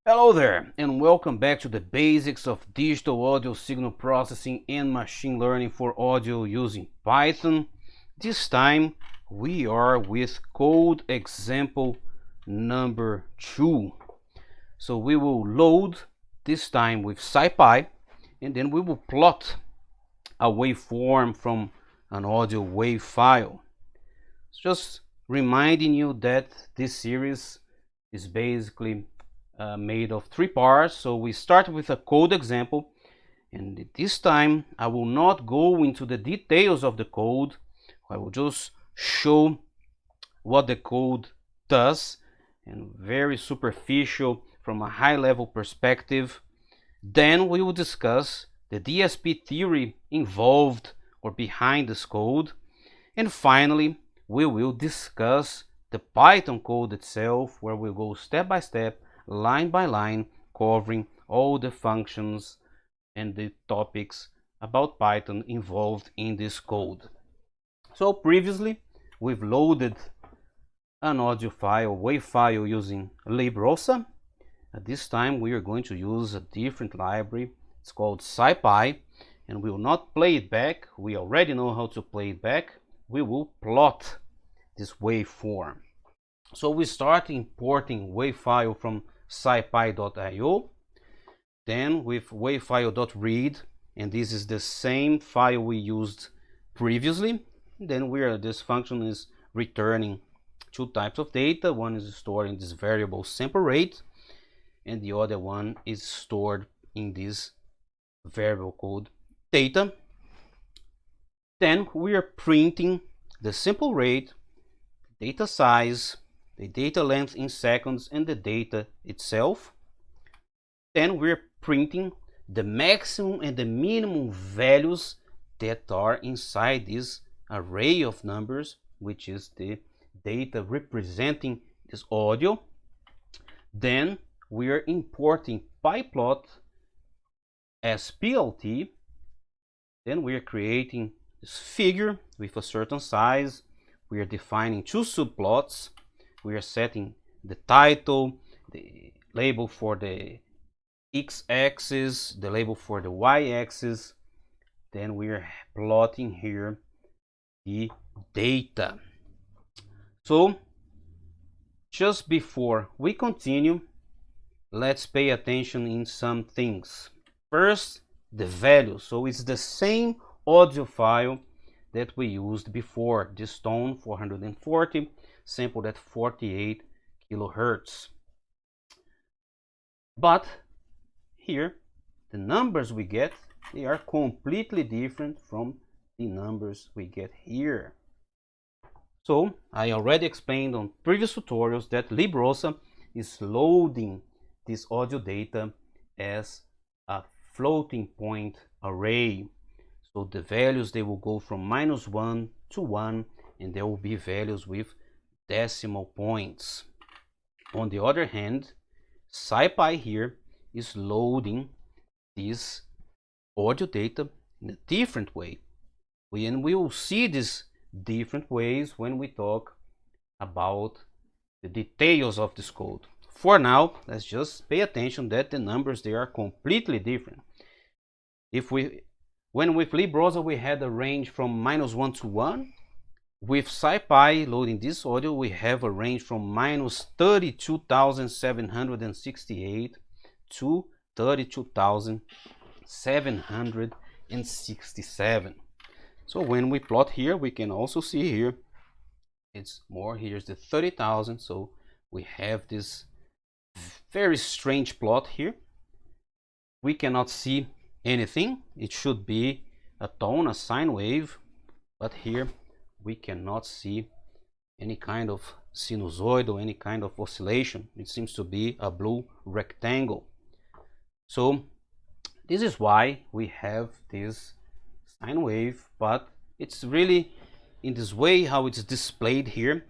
Hello there, and welcome back to the basics of digital audio signal processing and machine learning for audio using Python. This time we are with code example number 2. So we will load this time with Scipy, and then we will plot a waveform from an audio wave file. Just reminding you that this series is basically made of 3 parts. So we start with a code example, and this time I will not go into the details of the code. I will just show what the code does, and very superficial from a high level perspective. Then we will discuss the DSP theory involved or behind this code, and finally we will discuss the Python code itself, where we'll go step by step, line by line, covering all the functions and the topics about Python involved in this code. So previously we've loaded an audio file, wave file, using librosa. At this time we are going to use a different library. It's called Scipy, and we will not play it back. We already know how to play it back. We will plot this waveform. So we start importing wave file from scipy.io, then with wavefile.read, and this is the same file we used previously. Then this function is returning 2 types of data. One is stored in this variable sample rate, and the other one is stored in this variable called data. Then we are printing the sample rate, data size, the data length in seconds, and the data itself. Then we're printing the maximum and the minimum values that are inside this array of numbers, which is the data representing this audio. Then we are importing Pyplot as PLT. Then we are creating this figure with a certain size. We are defining 2 subplots. We are setting the title, the label for the x-axis, the label for the y-axis. Then we are plotting here the data. So just before we continue, let's pay attention in some things. First, the value. So it's the same audio file that we used before, this tone 440, sampled at 48 kilohertz. But here the numbers we get, they are completely different from the numbers we get here. So I already explained on previous tutorials that librosa is loading this audio data as a floating point array. So the values, they will go from -1 to 1, and there will be values with decimal points. On the other hand, Scipy here is loading this audio data in a different way. We will see these different ways when we talk about the details of this code. For now, let's just pay attention that the numbers, they are completely different. When with librosa we had a range from -1 to 1, with Scipy loading this audio we have a range from -32,768 to 32,767. So when we plot here, we can also see here it's more. Here's the 30,000. So we have this very strange plot here. We cannot see anything. It should be a tone, a sine wave, but here we cannot see any kind of sinusoid or any kind of oscillation. It seems to be a blue rectangle. So this is why we have this sine wave, but it's really in this way how it's displayed here.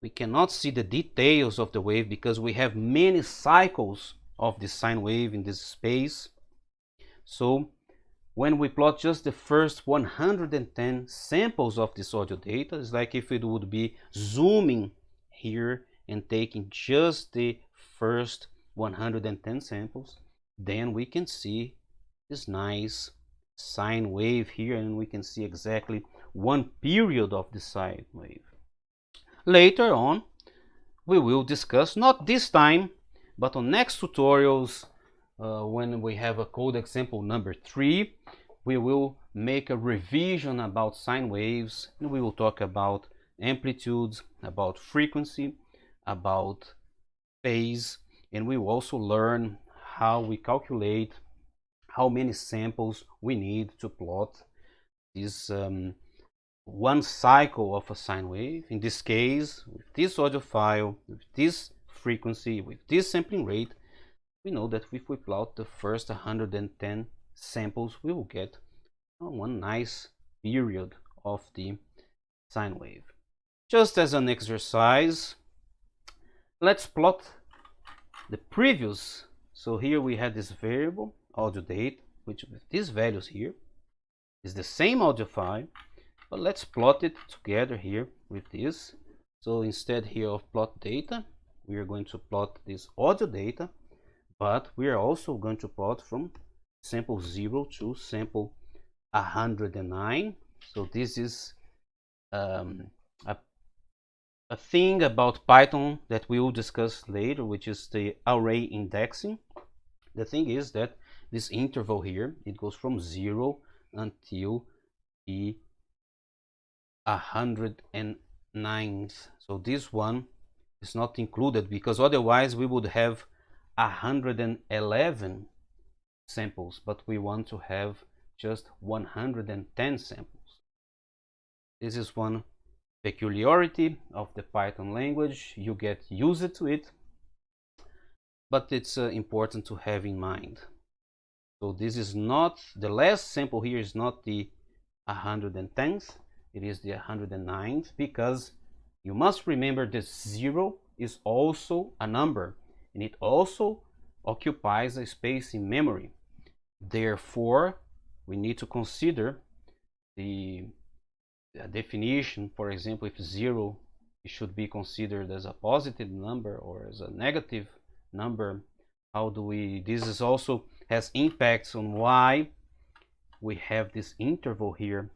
We cannot see the details of the wave because we have many cycles of the sine wave in this space. So when we plot just the first 110 samples of this audio data, it's like if it would be zooming here and taking just the first 110 samples, then we can see this nice sine wave here, and we can see exactly one period of the sine wave. Later on, we will discuss, not this time, but on next tutorials, when we have a code example number 3, we will make a revision about sine waves, and we will talk about amplitudes, about frequency, about phase, and we will also learn how we calculate how many samples we need to plot this one cycle of a sine wave. In this case, with this audio file, with this frequency, with this sampling rate, we know that if we plot the first 110 samples, we will get one nice period of the sine wave. Just as an exercise, let's plot the previous. So here we had this variable audio date, which with these values here is the same audio file, but let's plot it together here with this. So instead here of plot data, we are going to plot this audio data, but we are also going to plot from sample 0 to sample 109. So this is a thing about Python that we will discuss later, which is the array indexing. The thing is that this interval here, it goes from 0 until the 109th. So this one is not included, because otherwise we would have 111 samples, but we want to have just 110 samples. This is one peculiarity of the Python language. You get used to it, but it's important to have in mind. So this is not, the last sample here is not the 110th, it is the 109th, because you must remember that 0 is also a number, and it also occupies a space in memory. Therefore, we need to consider the definition. For example, if 0, it should be considered as a positive number or as a negative number. How do we, this is also has impacts on why we have this interval here.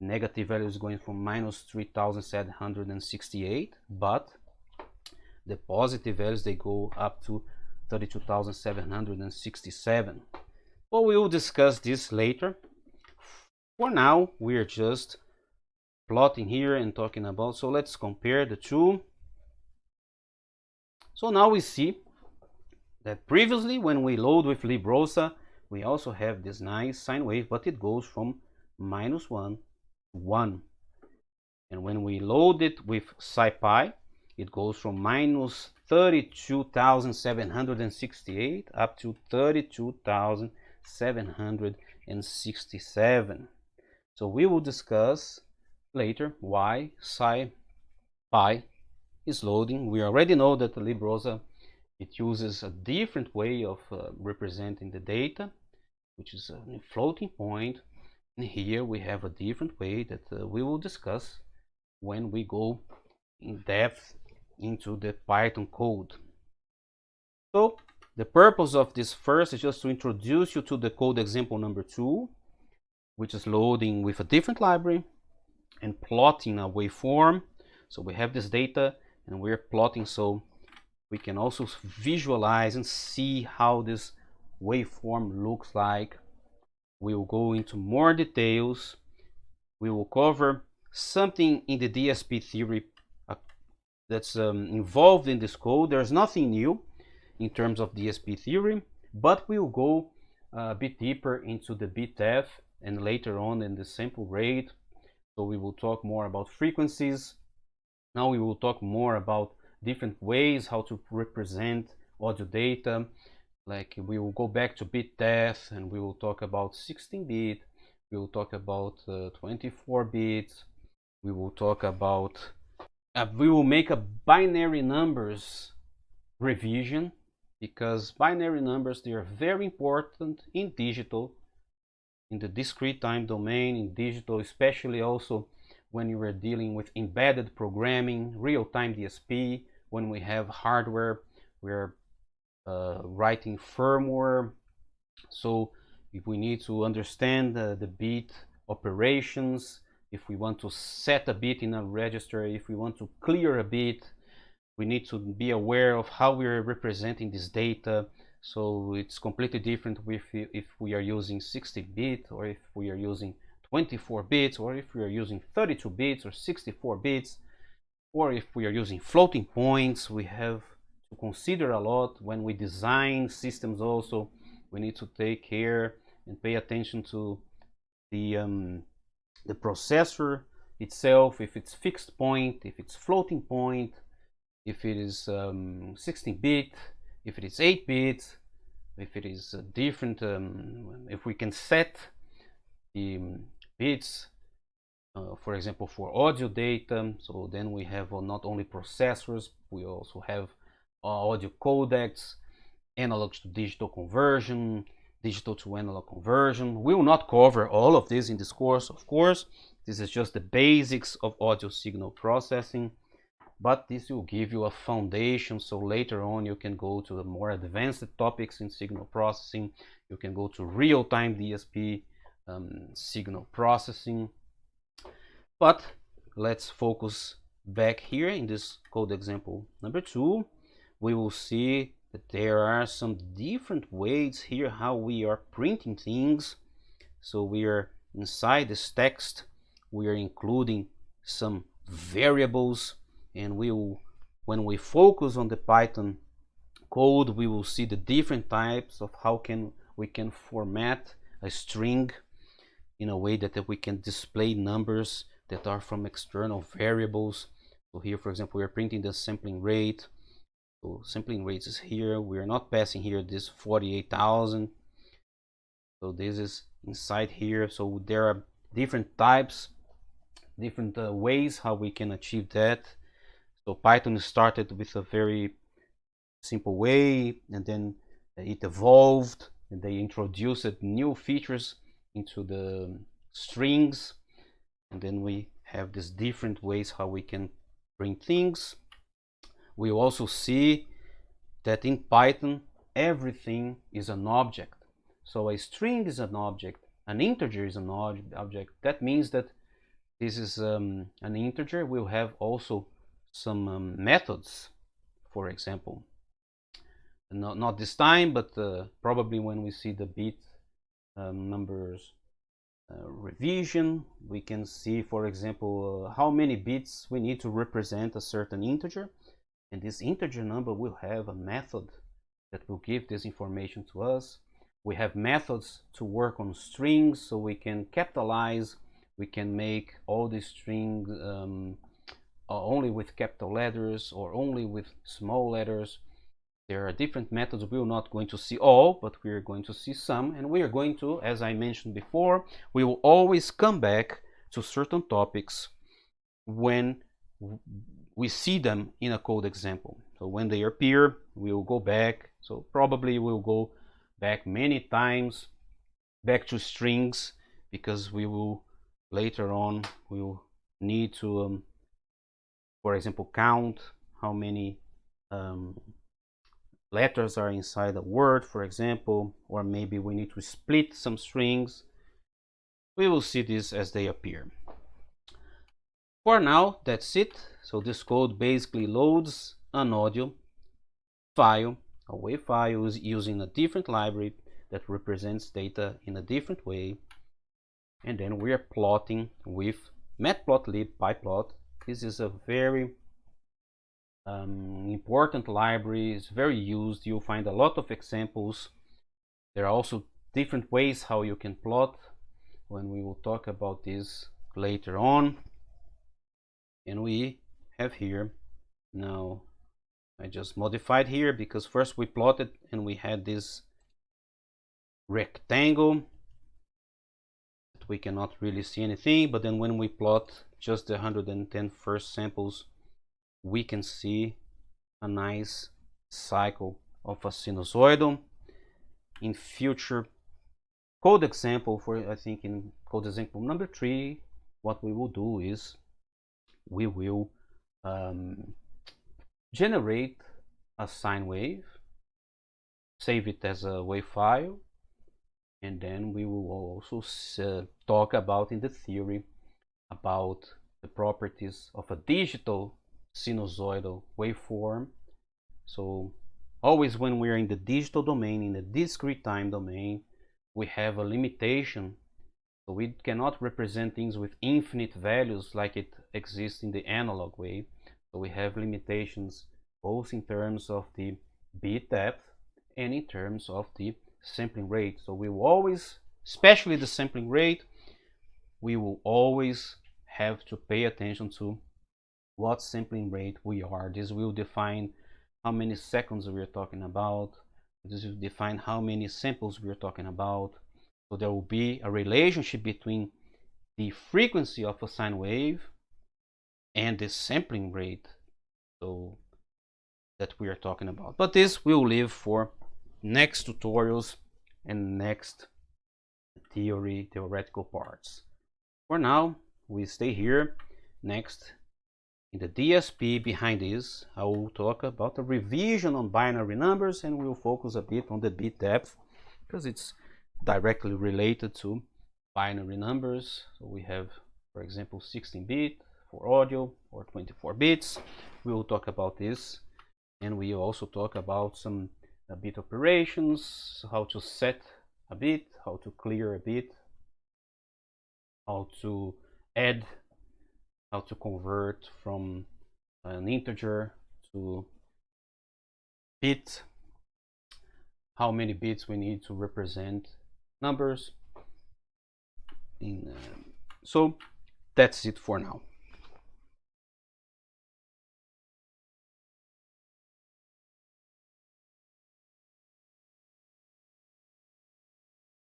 Negative values going from minus 3,768, but the positive values, they go up to 32,767. Well, we will discuss this later. For now, we are just plotting here and talking about, so let's compare the two. So now we see that previously, when we load with librosa, we also have this nice sine wave, but it goes from -1 to 1. And when we load it with Scipy, it goes from minus 32,768 up to 32,767. So we will discuss later why Scipy is loading. We already know that the librosa, it uses a different way of representing the data, which is a floating point. And here we have a different way that we will discuss when we go in depth into the Python code. So the purpose of this first is just to introduce you to the code example number 2, which is loading with a different library and plotting a waveform. So we have this data and we're plotting, so we can also visualize and see how this waveform looks like. We will go into more details. We will cover something in the DSP theory that's involved in this code. There's nothing new in terms of DSP theory, but we will go a bit deeper into the bitf and later on in the sample rate. So we will talk more about frequencies. Now we will talk more about different ways how to represent audio data. Like we will go back to bitdef and we will talk about 16-bit. We will talk about 24 bits. We will talk about we will make a binary numbers revision, because binary numbers, they are very important in digital, in the discrete time domain, in digital, especially also when you are dealing with embedded programming, real-time DSP, when we have hardware where writing firmware. So if we need to understand the bit operations, if we want to set a bit in a register, if we want to clear a bit, we need to be aware of how we are representing this data. So it's completely different if we are using 60-bit, or if we are using 24 bits, or if we are using 32 bits or 64 bits, or if we are using floating points. We have to consider a lot when we design systems. Also, we need to take care and pay attention to the processor itself, if it's fixed point, if it's floating point, if it is 16-bit, if it is 8-bit, if it is different, if we can set the bits, for example, for audio data. So then we have not only processors, we also have audio codecs, analog to digital conversion, digital to analog conversion. We will not cover all of this in this course, of course. This is just the basics of audio signal processing, but this will give you a foundation, so later on you can go to the more advanced topics in signal processing. You can go to real-time DSP signal processing. But let's focus back here in this code example number 2. We will see that there are some different ways here how we are printing things. So we are inside this text, we are including some variables, and when we focus on the Python code, we will see the different types of how we can format a string in a way that we can display numbers that are from external variables. So here, for example, we are printing the sampling rate. So sampling rate is here. We are not passing here this 48,000. So this is inside here. So there are different types, different ways how we can achieve that. So Python started with a very simple way, and then it evolved, and they introduced new features into the strings, and then we have these different ways how we can print things. We also see that in Python everything is an object. So a string is an object, an integer is an object. That means that this is an integer. We'll have also some methods, for example. Not this time, but probably when we see the bit numbers revision, we can see, for example, how many bits we need to represent a certain integer, and this integer number will have a method that will give this information to us. We have methods to work on strings, so we can capitalize, we can make all the strings only with capital letters or only with small letters. There are different methods. We're not going to see all, but we're going to see some, and we are going to, as I mentioned before, we will always come back to certain topics when we see them in a code example. So when they appear, we will go back. So probably we'll go back many times back to strings, because we will later on we will need to for example, count how many letters are inside a word, for example, or maybe we need to split some strings. We will see this as they appear. For now, that's it. So this code basically loads an audio file, a WAV file, using a different library that represents data in a different way, and then we are plotting with Matplotlib Pyplot. This is a very important library. It's very used. You'll find a lot of examples. There are also different ways how you can plot, when we will talk about this later on. And we have here, now I just modified here because first we plotted and we had this rectangle that we cannot really see anything, but then when we plot just the 110 first samples, we can see a nice cycle of a sinusoidal. In future code example, I think in code example number 3, what we will do is we will generate a sine wave, save it as a WAV file, and then we will also talk about in the theory about the properties of a digital sinusoidal waveform. So always when we are in the digital domain, in the discrete time domain, we have a limitation. So we cannot represent things with infinite values like it exists in the analog way. So we have limitations both in terms of the bit depth and in terms of the sampling rate. So we will always, especially the sampling rate, we will always have to pay attention to what sampling rate we are. This will define how many seconds we are talking about. This will define how many samples we are talking about. So there will be a relationship between the frequency of a sine wave and the sampling rate, so that we are talking about. But this will leave for next tutorials and next theoretical parts. For now, we stay here. Next, in the DSP behind this, I will talk about a revision on binary numbers, and we will focus a bit on the bit depth because it's directly related to binary numbers. So we have, for example, 16-bit for audio or 24 bits. We will talk about this, and we will also talk about some bit operations, how to set a bit, how to clear a bit, how to add, how to convert from an integer to bit, how many bits we need to represent numbers. So that's it for now.